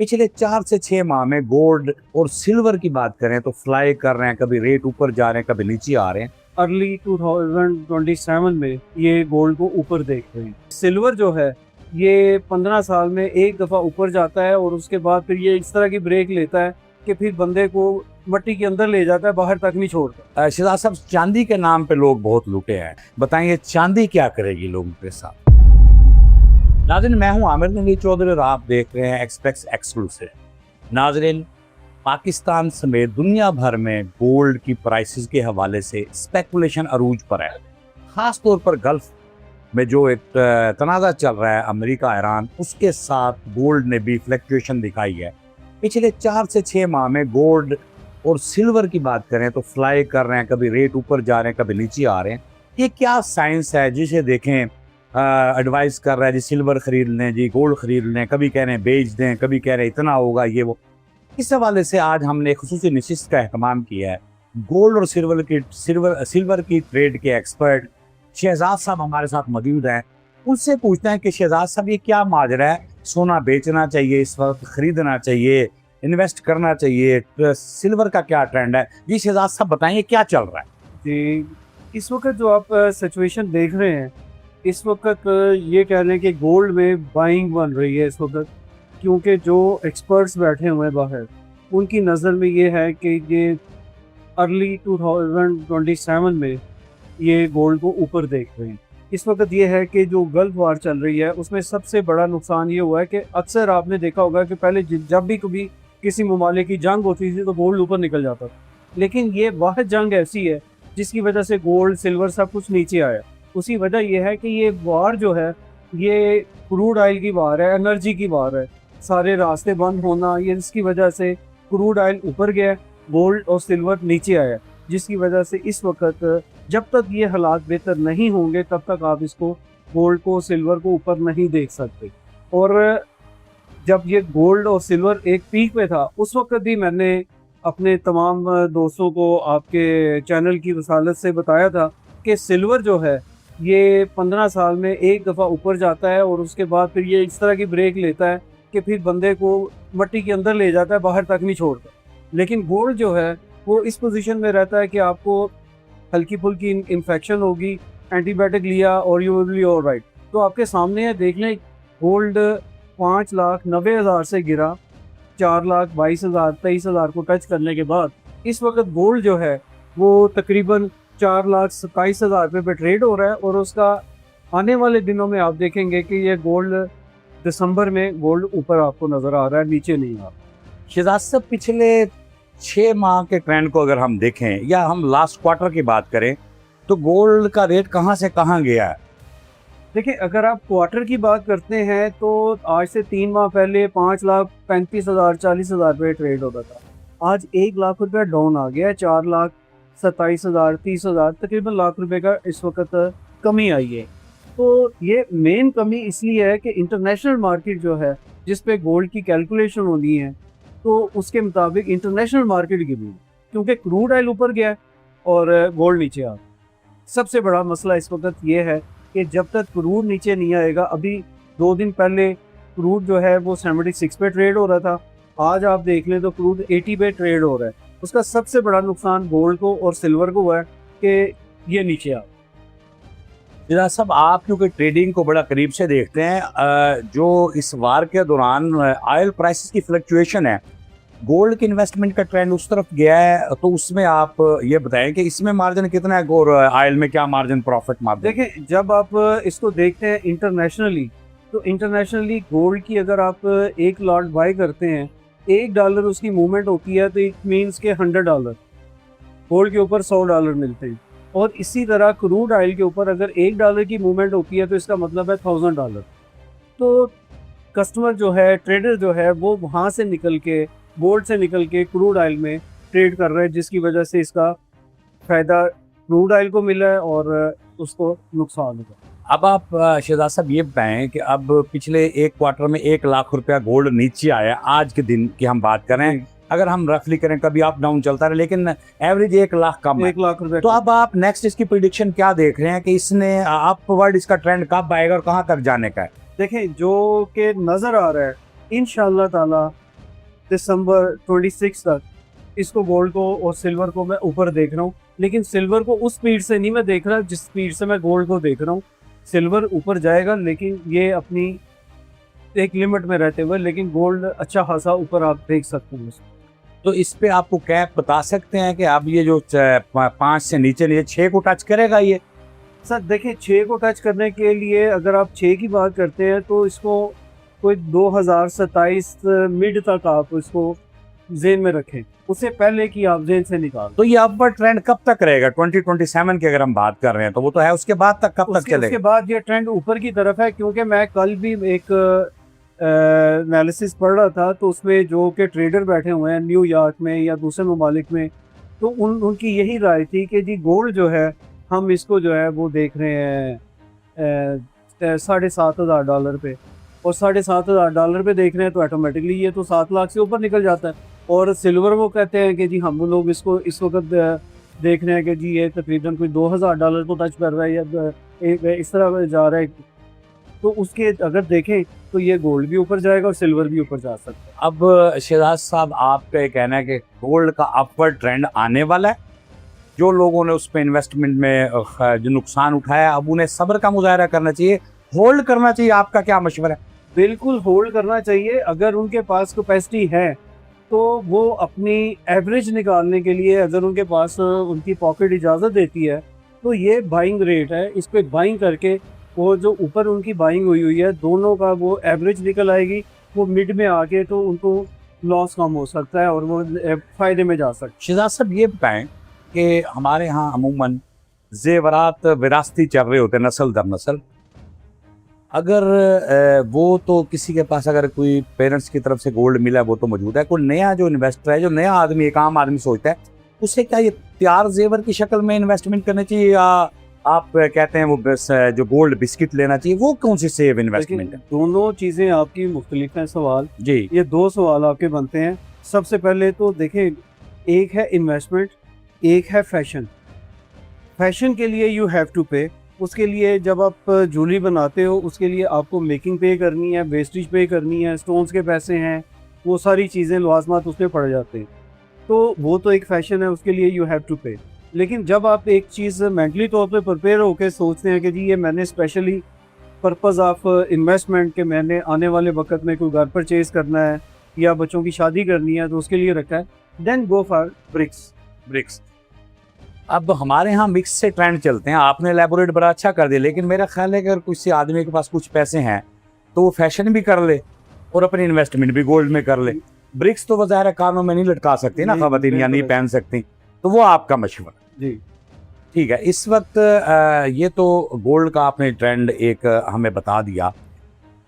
पिछले 4 से 6 माह में गोल्ड और सिल्वर की बात करें तो फ्लाई कर रहे हैं, कभी रेट ऊपर जा रहे हैं, कभी नीचे आ रहे हैं। अर्ली 2027 में ये गोल्ड को ऊपर देख रहे हैं। सिल्वर जो है ये 15 साल में एक दफ़ा ऊपर जाता है और उसके बाद फिर ये इस तरह की ब्रेक लेता है कि फिर बंदे को मट्टी के अंदर ले जाता है, बाहर तक नहीं छोड़ता। शहजाद साहब, चांदी के नाम पे लोग बहुत लुटे हैं, बताइए चांदी क्या करेगी लोगों के साथ। नाज़रीन, मैं हूं आमिर नवीद चौधरी और आप देख रहे हैं एक्सप्रेस एक्सक्लूसिव। नाज़रीन, पाकिस्तान समेत दुनिया भर में गोल्ड की प्राइसेस के हवाले से स्पेकुलेशन अरूज पर है। ख़ास तौर पर गल्फ में जो एक तनाज़ा चल रहा है अमेरिका ईरान, उसके साथ गोल्ड ने भी फ्लक्चुएशन दिखाई है। पिछले 4 से 6 माह में गोल्ड और सिल्वर की बात करें तो फ्लाई कर रहे हैं, कभी रेट ऊपर जा रहे हैं, कभी नीचे आ रहे हैं। ये क्या साइंस है जिसे देखें एडवाइस कर रहा है जी सिल्वर खरीद लें, जी गोल्ड खरीद लें, कभी कह रहे हैं बेच दें, कभी कह रहे हैं इतना होगा ये वो। इस हवाले से आज हमने एक खुसूसी नशिस्त का अहतमाम किया है। गोल्ड और सिल्वर की ट्रेड के एक्सपर्ट शहजाद साहब हमारे साथ मौजूद हैं। उनसे पूछते हैं कि शहजाद साहब, ये क्या माजरा है, सोना बेचना चाहिए इस वक्त, खरीदना चाहिए, इन्वेस्ट करना चाहिए, सिल्वर का क्या ट्रेंड है? जी शहजाद साहब बताइए क्या चल रहा है। जी, इस वक्त जो आप सिचुएशन देख रहे हैं, इस वक्त ये कह रहे हैं कि गोल्ड में बाइंग बन रही है इस वक्त, क्योंकि जो एक्सपर्ट्स बैठे हुए हैं बाहर, उनकी नज़र में ये है कि ये अर्ली 2027 में ये गोल्ड को ऊपर देख रहे हैं। इस वक्त ये है कि जो गल्फ वार चल रही है उसमें सबसे बड़ा नुकसान ये हुआ है कि अक्सर आपने देखा होगा कि पहले जब भी कभी किसी ममालिक की जंग होती थी तो गोल्ड ऊपर निकल जाता था, लेकिन ये वाहिद जंग ऐसी है जिसकी वजह से गोल्ड सिल्वर सब कुछ नीचे आया। उसी वजह यह है कि ये वार जो है ये क्रूड ऑयल की वार है, एनर्जी की वार है। सारे रास्ते बंद होना, ये इसकी वजह से क्रूड ऑयल ऊपर गया, गोल्ड और सिल्वर नीचे आया, जिसकी वजह से इस वक्त जब तक ये हालात बेहतर नहीं होंगे तब तक आप इसको गोल्ड को सिल्वर को ऊपर नहीं देख सकते। और जब ये गोल्ड और सिल्वर एक पीक पे था उस वक्त भी मैंने अपने तमाम दोस्तों को आपके चैनल की वसालत से बताया था कि सिल्वर जो है ये 15 साल में एक दफ़ा ऊपर जाता है और उसके बाद फिर ये इस तरह की ब्रेक लेता है कि फिर बंदे को मट्टी के अंदर ले जाता है, बाहर तक नहीं छोड़ता। लेकिन गोल्ड जो है वो इस पोजीशन में रहता है कि आपको हल्की फुल्की इन्फेक्शन होगी, एंटीबायोटिक लिया और यू विल बी ऑलराइट। तो आपके सामने है, देख लें, गोल्ड 5,90,000 से गिरा 4,22,000 23,000 को टच करने के बाद इस वक्त गोल्ड जो है वो तकरीबन 4,27,000 रुपये पे ट्रेड हो रहा है। और उसका आने वाले दिनों में आप देखेंगे कि ये गोल्ड दिसंबर में गोल्ड ऊपर आपको नज़र आ रहा है, नीचे नहीं आ रहा। शहजाद साहब, पिछले 6 माह के ट्रेंड को अगर हम देखें या हम लास्ट क्वार्टर की बात करें तो गोल्ड का रेट कहां से कहां गया है? देखिए, अगर आप क्वार्टर की बात करते हैं तो आज से 3 माह पहले 5,35,000 40,000 रुपये ट्रेड होता था। आज 1 लाख रुपया डाउन आ गया है, 4,27,000 30,000 तकरीबन लाख रुपए का इस वक्त कमी आई है। तो ये मेन कमी इसलिए है कि इंटरनेशनल मार्केट जो है जिस पे गोल्ड की कैलकुलेशन होनी है तो उसके मुताबिक इंटरनेशनल मार्केट गिर रही है, क्योंकि क्रूड ऑयल ऊपर गया और गोल्ड नीचे आ गया। सबसे बड़ा मसला इस वक्त ये है कि जब तक क्रूड नीचे नहीं आएगा, अभी 2 दिन पहले क्रूड जो है वो 76 पे ट्रेड हो रहा था, आज आप देख लें तो क्रूड 80 पे ट्रेड हो रहा है। उसका सबसे बड़ा नुकसान गोल्ड को और सिल्वर को हुआ है कि ये नीचे आ। शहजाद साहब, आप क्योंकि ट्रेडिंग को बड़ा करीब से देखते हैं, जो इस वार के दौरान ऑयल प्राइसेस की फ्लक्चुएशन है, गोल्ड की इन्वेस्टमेंट का ट्रेंड उस तरफ गया है, तो उसमें आप ये बताएं कि इसमें मार्जिन कितना है और ऑयल में क्या मार्जिन, प्रॉफिट मार्जिन? देखें, जब आप इसको देखते हैं इंटरनेशनली, तो इंटरनेशनली गोल्ड की अगर आप एक लॉट बाय करते हैं, $1 उसकी मूवमेंट होती है तो इट मीन्स के $100 गोल्ड के ऊपर $100 मिलते हैं। और इसी तरह क्रूड ऑयल के ऊपर अगर $1 की मूवमेंट होती है तो इसका मतलब है $1,000। तो कस्टमर जो है, ट्रेडर जो है, वो वहाँ से निकल के, गोल्ड से निकल के क्रूड ऑयल में ट्रेड कर रहे हैं, जिसकी वजह से इसका फ़ायदा क्रूड ऑयल को मिला है और उसको नुकसान हुआ। अब आप शहजाद साहब ये बताएं कि अब पिछले एक क्वार्टर में 1 लाख रुपया गोल्ड नीचे आया, आज के दिन की हम बात करें, अगर हम रफली करें कभी अप डाउन चलता रहे, लेकिन एवरेज 1 लाख कम है। 1 लाख रुपए। तो अब आप नेक्स्ट इसकी प्रिडिक्शन क्या देख रहे हैं कि इसने अपवर्ड इसका ट्रेंड कब आएगा और कहां तक जाने का है? देखें, जो कि नज़र आ रहा है इंशाअल्लाह ताला दिसंबर 26 तक इसको गोल्ड को और सिल्वर को मैं ऊपर देख रहा हूँ, लेकिन सिल्वर को उस स्पीड से नहीं मैं देख रहा जिस स्पीड से मैं गोल्ड को देख रहा हूँ। सिल्वर ऊपर जाएगा लेकिन ये अपनी एक लिमिट में रहते हुए, लेकिन गोल्ड अच्छा खासा ऊपर आप देख सकते हैं। तो इस पे आपको कैप बता सकते हैं कि अब ये जो 5 से नीचे लिए 6 को टच करेगा ये? सर देखिए, 6 को टच करने के लिए अगर आप 6 की बात करते हैं तो इसको कोई 2027 मिड तक आप इसको जेन में रखें, उससे पहले की आप जेन से निकाल। तो ये अपवर्ड ट्रेंड कब तक रहेगा? 2027 की अगर हम बात कर रहे हैं तो वो तो है, उसके बाद तक कब तक चलेगा? उसके बाद ये ट्रेंड ऊपर की तरफ है, क्योंकि मैं कल भी एक एनालिसिस पढ़ रहा था, तो उसमें जो कि ट्रेडर बैठे हुए हैं न्यूयॉर्क में या दूसरे ममालिक में, तो उनकी यही राय थी कि जी गोल्ड जो है हम इसको जो है वो देख रहे हैं $7,500 पे, और $7,500 पे देख रहे हैं तो ऑटोमेटिकली ये तो 7 लाख से ऊपर निकल जाता है। और सिल्वर वो कहते हैं कि जी हम लोग इसको इस वक्त देख रहे हैं कि जी ये तकरीबन कोई $2,000 को टच कर रहा है या इस तरह जा रहा है। तो उसके अगर देखें तो ये गोल्ड भी ऊपर जाएगा और सिल्वर भी ऊपर जा सकता है। अब शहजाद साहब, आपका ये कहना है कि गोल्ड का अपवर्ड ट्रेंड आने वाला है। जो लोगों ने उस पर इन्वेस्टमेंट में जो नुकसान उठाया, अब उन्हें सब्र का मुजाहरा करना चाहिए, होल्ड करना चाहिए? आपका क्या मशवरा है? बिल्कुल होल्ड करना चाहिए। अगर उनके पास कैपेसिटी है तो वो अपनी एवरेज निकालने के लिए, अगर उनके पास उनकी पॉकेट इजाज़त देती है, तो ये बाइंग रेट है, इस पर बाइंग करके वो जो ऊपर उनकी बाइंग हुई है दोनों का वो एवरेज निकल आएगी। वो मिड में आके तो उनको लॉस कम हो सकता है और वो फ़ायदे में जा सकते हैं। शहजाद साहब, ये बताएं कि हमारे यहाँ अमूमन जेवरात विरासती चल रहे होते हैं नस्ल दर नस्ल। अगर वो तो किसी के पास अगर कोई पेरेंट्स की तरफ से गोल्ड मिला है वो तो मौजूद है, कोई नया जो इन्वेस्टर है, जो नया आदमी, एक आम आदमी सोचता है, उसे क्या ये तैयार जेवर की शक्ल में इन्वेस्टमेंट करनी चाहिए, या आप कहते हैं वो जो गोल्ड बिस्किट लेना चाहिए? वो कौन सी सेव इन्वेस्टमेंट है? दोनों चीज़ें आपकी मुख्तलिफ हैं सवाल। जी, ये 2 सवाल आपके बनते हैं। सबसे पहले तो देखें, एक है इन्वेस्टमेंट, एक है फैशन। फैशन के लिए यू हैव टू पे। उसके लिए जब आप ज्वेलरी बनाते हो उसके लिए आपको मेकिंग पे करनी है, वेस्टेज पे करनी है, स्टोन्स के पैसे हैं, वो सारी चीज़ें लवाजमात उसमें पड़ जाते हैं। तो वो तो एक फैशन है, उसके लिए यू हैव टू पे। लेकिन जब आप एक चीज़ मेंटली तौर पे प्रिपेयर होकर सोचते हैं कि जी ये मैंने स्पेशली पर्पज़ ऑफ इन्वेस्टमेंट के मैंने आने वाले वक्त में कोई घर परचेज करना है या बच्चों की शादी करनी है तो उसके लिए रखा है, देन गो फॉर ब्रिक्स। अब हमारे यहाँ मिक्स से ट्रेंड चलते हैं। आपने एलैबोरेट बड़ा अच्छा कर दिया, लेकिन मेरा ख्याल है कि अगर किसी आदमी के पास कुछ पैसे हैं तो वो फैशन भी कर ले और अपनी इन्वेस्टमेंट भी गोल्ड में कर ले। ब्रिक्स तो वज़ाहिर कानों में नहीं लटका सकती ना ख़वातीन, या नहीं पहन सकती, तो वो आपका मशवरा? जी ठीक है। इस वक्त ये तो गोल्ड का आपने ट्रेंड एक हमें बता दिया।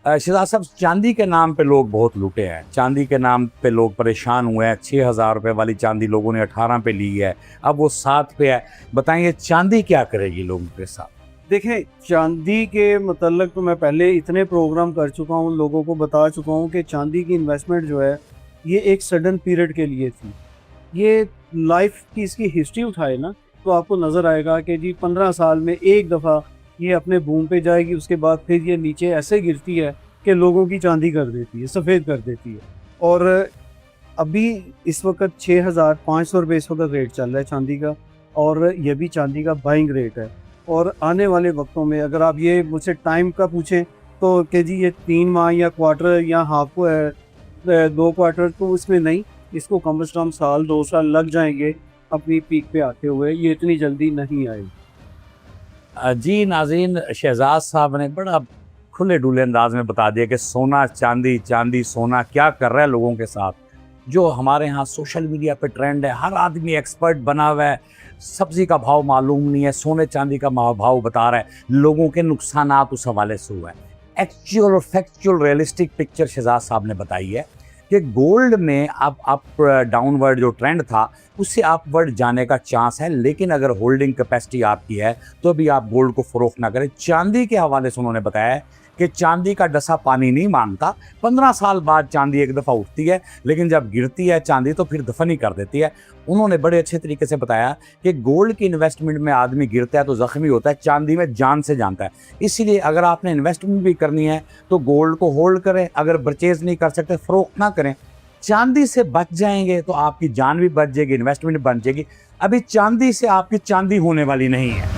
शहजाद साहब, चांदी के नाम पे लोग बहुत लूटे हैं, चांदी के नाम पे लोग परेशान हुए हैं। 6,000 रुपये वाली चांदी लोगों ने 18 पे ली है, अब वो 7 पे है। बताइए चांदी क्या करेगी लोगों के साथ? देखें, चांदी के मतलब तो मैं पहले इतने प्रोग्राम कर चुका हूँ, लोगों को बता चुका हूँ कि चांदी की इन्वेस्टमेंट जो है ये एक सडन पीरियड के लिए थी। ये लाइफ की इसकी हिस्ट्री उठाए ना तो आपको नज़र आएगा कि जी 15 साल में एक दफ़ा ये अपने बूम पे जाएगी, उसके बाद फिर ये नीचे ऐसे गिरती है कि लोगों की चांदी कर देती है, सफ़ेद कर देती है। और अभी इस वक्त 6,500 रुपये इस वक्त रेट चल रहा है चांदी का, और ये भी चांदी का बाइंग रेट है। और आने वाले वक्तों में अगर आप ये मुझसे टाइम का पूछें तो कि जी ये 3 माह या क्वार्टर या हाफ 2 क्वार्टर, तो इसमें नहीं, इसको कम से कम साल 2 साल लग जाएंगे अपनी पीक पे आते हुए, ये इतनी जल्दी नहीं आएगी। जी नाज़रीन, शहजाद साहब ने बड़ा खुले डुले अंदाज में बता दिया कि सोना चांदी, चांदी सोना क्या कर रहा है लोगों के साथ। जो हमारे यहाँ सोशल मीडिया पे ट्रेंड है, हर आदमी एक्सपर्ट बना हुआ है, सब्ज़ी का भाव मालूम नहीं है, सोने चांदी का भाव बता रहा है, लोगों के नुकसानात उस हवाले से हुआ है। एक्चुअल और फैक्चुअल रियलिस्टिक पिक्चर शहजाद साहब ने बताई है कि गोल्ड में अब अप डाउनवर्ड जो ट्रेंड था उससे अपवर्ड जाने का चांस है, लेकिन अगर होल्डिंग कैपेसिटी आपकी है तो भी आप गोल्ड को फ़रोख्त ना करें। चांदी के हवाले से उन्होंने बताया कि चांदी का डसा पानी नहीं मानता, 15 साल बाद चांदी एक दफ़ा उठती है, लेकिन जब गिरती है चांदी तो फिर दफन ही कर देती है। उन्होंने बड़े अच्छे तरीके से बताया कि गोल्ड की इन्वेस्टमेंट में आदमी गिरता है तो ज़ख्मी होता है, चांदी में जान से जानता है। इसीलिए अगर आपने इन्वेस्टमेंट भी करनी है तो गोल्ड को होल्ड करें, अगर परचेज़ नहीं कर सकते फ़रोख्त ना करें। चांदी से बच जाएंगे तो आपकी जान भी बच जाएगी, इन्वेस्टमेंट बन जाएगी। अभी चांदी से आपकी चांदी होने वाली नहीं है।